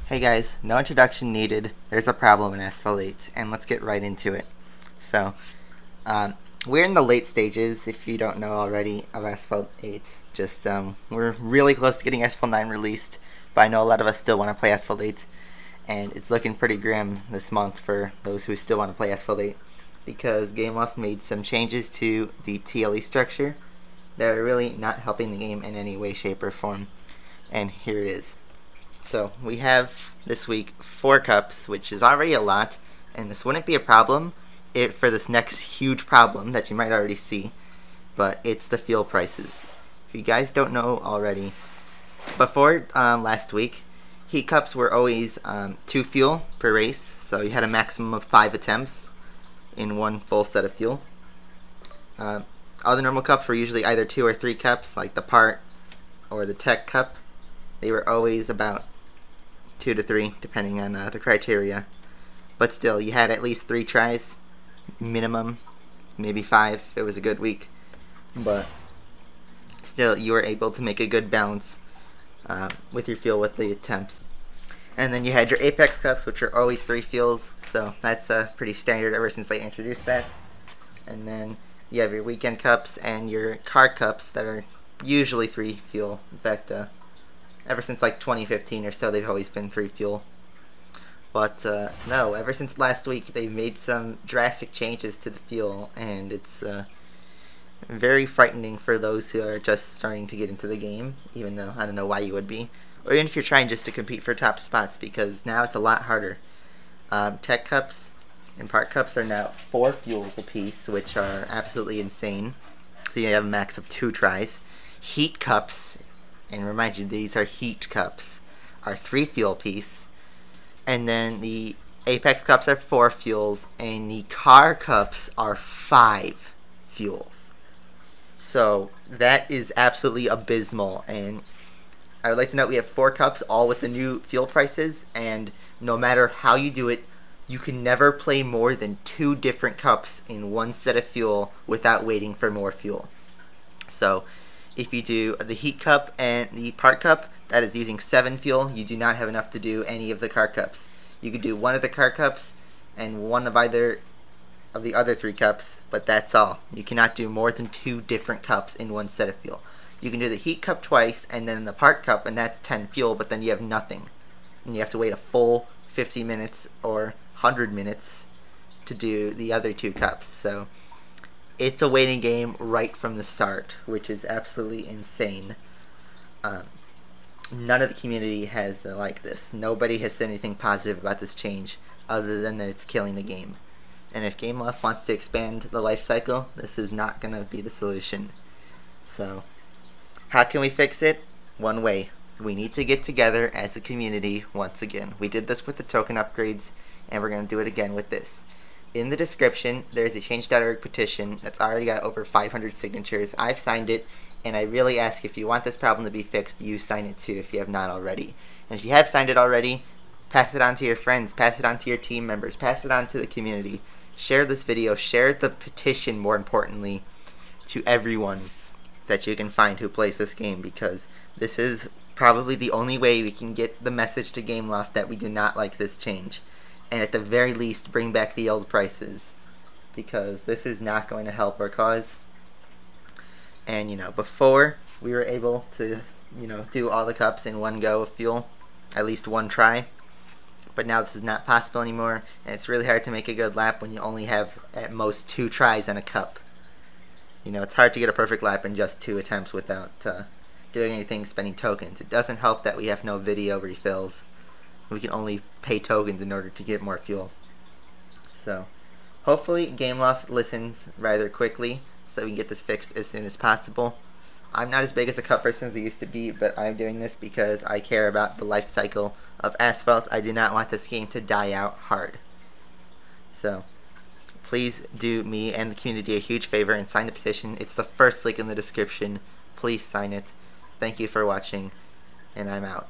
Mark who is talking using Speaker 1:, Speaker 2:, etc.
Speaker 1: Hey guys, no introduction needed. There's a problem in Asphalt 8, and let's get right into it. So, we're in the late stages, if you don't know already, of Asphalt 8. We're really close to getting Asphalt 9 released, but I know a lot of us still want to play Asphalt 8, and it's looking pretty grim this month for those who still want to play Asphalt 8, because Gameloft made some changes to the TLE structure that are really not helping the game in any way, shape, or form. And here it is. So we have this week 4 cups, which is already a lot, and this wouldn't be a problem for this next huge problem that you might already see, but it's the fuel prices. If you guys don't know already, before last week, heat cups were always 2 fuel per race, so you had a maximum of 5 attempts in one full set of fuel. All the normal cups were usually either 2 or 3 cups, like the part or the tech cup. They were always about 2 to 3, depending on the criteria. But still, you had at least 3 tries, minimum, maybe 5 if it was a good week. But still, you were able to make a good balance with your fuel with the attempts. And then you had your Apex cups, which are always 3 fuels, so that's pretty standard ever since they introduced that. And then you have your weekend cups and your car cups that are usually 3 fuel. In fact, ever since like 2015 or so, they've always been 3 fuel. But no, ever since last week, they've made some drastic changes to the fuel, and it's very frightening for those who are just starting to get into the game, even though I don't know why you would be. Or even if you're trying just to compete for top spots, because now it's a lot harder. Tech cups and part cups are now 4 fuels apiece, which are absolutely insane. So you have a max of 2 tries. Heat cups, and remind you, these are heat cups, are 3 fuel piece. And then the Apex cups are 4 fuels, and the car cups are 5 fuels. So that is absolutely abysmal, and I would like to note we have 4 cups, all with the new fuel prices, and no matter how you do it, you can never play more than 2 different cups in one set of fuel without waiting for more fuel. So if you do the heat cup and the part cup, that is using 7 fuel. You do not have enough to do any of the car cups. You could do 1 of the car cups and 1 of either of the other 3 cups, but that's all. You cannot do more than 2 different cups in one set of fuel. You can do the heat cup twice and then the part cup, and that's 10 fuel, but then you have nothing. And you have to wait a full 50 minutes or 100 minutes to do the other 2 cups. So it's a waiting game right from the start, which is absolutely insane. None of the community has like this. Nobody has said anything positive about this change, other than that it's killing the game. And if Gameloft wants to expand the life cycle, this is not going to be the solution. So, how can we fix it? One way. We need to get together as a community once again. We did this with the token upgrades, and we're going to do it again with this. In the description, there's a change.org petition that's already got over 500 signatures. I've signed it, and I really ask, if you want this problem to be fixed, you sign it too if you have not already. And if you have signed it already, pass it on to your friends, pass it on to your team members, pass it on to the community. Share this video, share the petition, more importantly, to everyone that you can find who plays this game, because this is probably the only way we can get the message to Gameloft that we do not like this change. And at the very least, bring back the old prices, because this is not going to help our cause. And, you know, before we were able to, you know, do all the cups in one go of fuel, at least one try. But now this is not possible anymore, and it's really hard to make a good lap when you only have at most 2 tries on a cup. You know, it's hard to get a perfect lap in just 2 attempts without doing anything spending tokens. It doesn't help that we have no video refills. We can only pay tokens in order to get more fuel. So, hopefully Gameloft listens rather quickly so that we can get this fixed as soon as possible. I'm not as big as a cup person as I used to be, but I'm doing this because I care about the life cycle of Asphalt. I do not want this game to die out hard. So, please do me and the community a huge favor and sign the petition. It's the first link in the description. Please sign it. Thank you for watching, and I'm out.